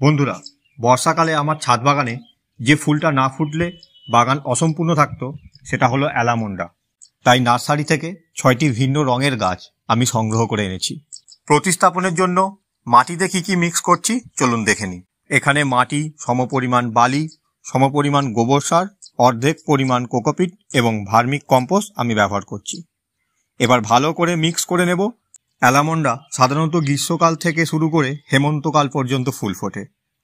বন্ধুরা, বর্ষাকালে আমার ছাদ বাগানে যে ফুলটা না ফুটলে বাগান অসম্পূর্ণ থাকতো সেটা হলো অ্যালামন্ডা। তাই নার্সারি থেকে 6টি ভিন্ন রঙের গাছ আমি সংগ্রহ করে এনেছি। প্রতিস্থাপনের জন্য মাটিতে কী কী মিক্স করছি চলুন দেখে নিই। এখানে মাটি, সমপরিমাণ বালি, সমপরিমাণ গোবর সার, অর্ধেক পরিমাণ কোকোপিট এবং ভার্মিক কম্পোস্ট আমি ব্যবহার করছি। এবার ভালো করে মিক্স করে নেব। অ্যালামন্ডা সাধারণত গ্রীষ্মকাল থেকে শুরু করে হেমন্তকাল পর্যন্ত ফুল ফোটে,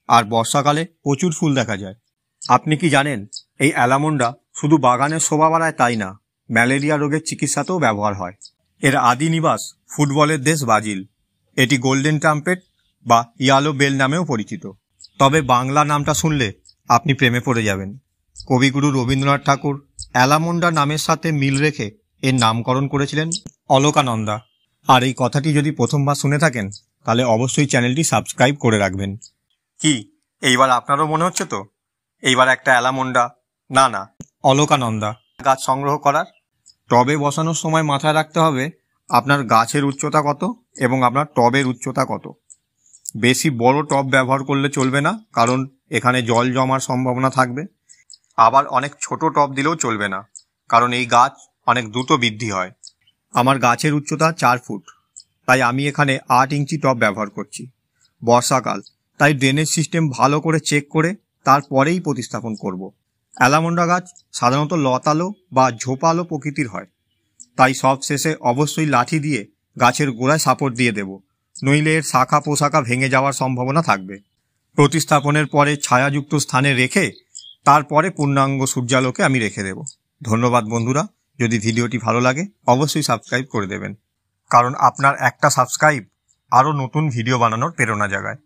আর বর্ষাকালে প্রচুর ফুল দেখা যায়। আপনি কি জানেন এই অ্যালামন্ডা শুধু বাগানের শোভা বাড়ায় তাই না, ম্যালেরিয়া রোগের চিকিৎসাতেও ব্যবহার হয়। এর আদি নিবাস ফুটবলের দেশ ব্রাজিল। এটি গোল্ডেন ট্রাম্পেট বা ইয়েলো বেল নামেও পরিচিত। তবে বাংলা নামটা শুনলে আপনি প্রেমে পড়ে যাবেন। কবিগুরু রবীন্দ্রনাথ ঠাকুর অ্যালামন্ডা নামের সাথে মিল রেখে এর নামকরণ করেছিলেন অলকানন্দা। আর এই কথাটি যদি প্রথমবার শুনে থাকেন তাহলে অবশ্যই চ্যানেলটি সাবস্ক্রাইব করে রাখবেন। কি এইবার আপনারও মনে হচ্ছে তো এইবার একটা অ্যালামন্ডা না অলকানন্দা গাছ সংগ্রহ করার? টবে বসানোর সময় মাথায় রাখতে হবে আপনার গাছের উচ্চতা কত এবং আপনার টবের উচ্চতা কত। বেশি বড় টব ব্যবহার করলে চলবে না, কারণ এখানে জল জমার সম্ভাবনা থাকবে। আবার অনেক ছোট টব দিলেও চলবে না, কারণ এই গাছ অনেক দ্রুত বৃদ্ধি হয়। আমার গাছের উচ্চতা 4 ফুট, তাই আমি এখানে 8 ইঞ্চি টব ব্যবহার করছি। বর্ষাকাল, তাই ড্রেনেজ সিস্টেম ভালো করে চেক করে তারপরেই প্রতিস্থাপন করব। অ্যালামন্ডা গাছ সাধারণত লতালো বা ঝোপালো প্রকৃতির হয়, তাই সব শেষে অবশ্যই লাঠি দিয়ে গাছের গোড়ায় সাপোর্ট দিয়ে দেব, নইলে এর শাখা পোশাখা ভেঙে যাওয়ার সম্ভাবনা থাকবে। প্রতিস্থাপনের পরে ছায়াযুক্ত স্থানে রেখে তারপরে পূর্ণাঙ্গ সূর্যালোকে আমি রেখে দেব। ধন্যবাদ বন্ধুরা। যদি ভিডিওটি ভালো লাগে অবশ্যই সাবস্ক্রাইব করে দেবেন, কারণ আপনার একটা সাবস্ক্রাইব আরও নতুন ভিডিও বানানোর প্রেরণা জাগায়।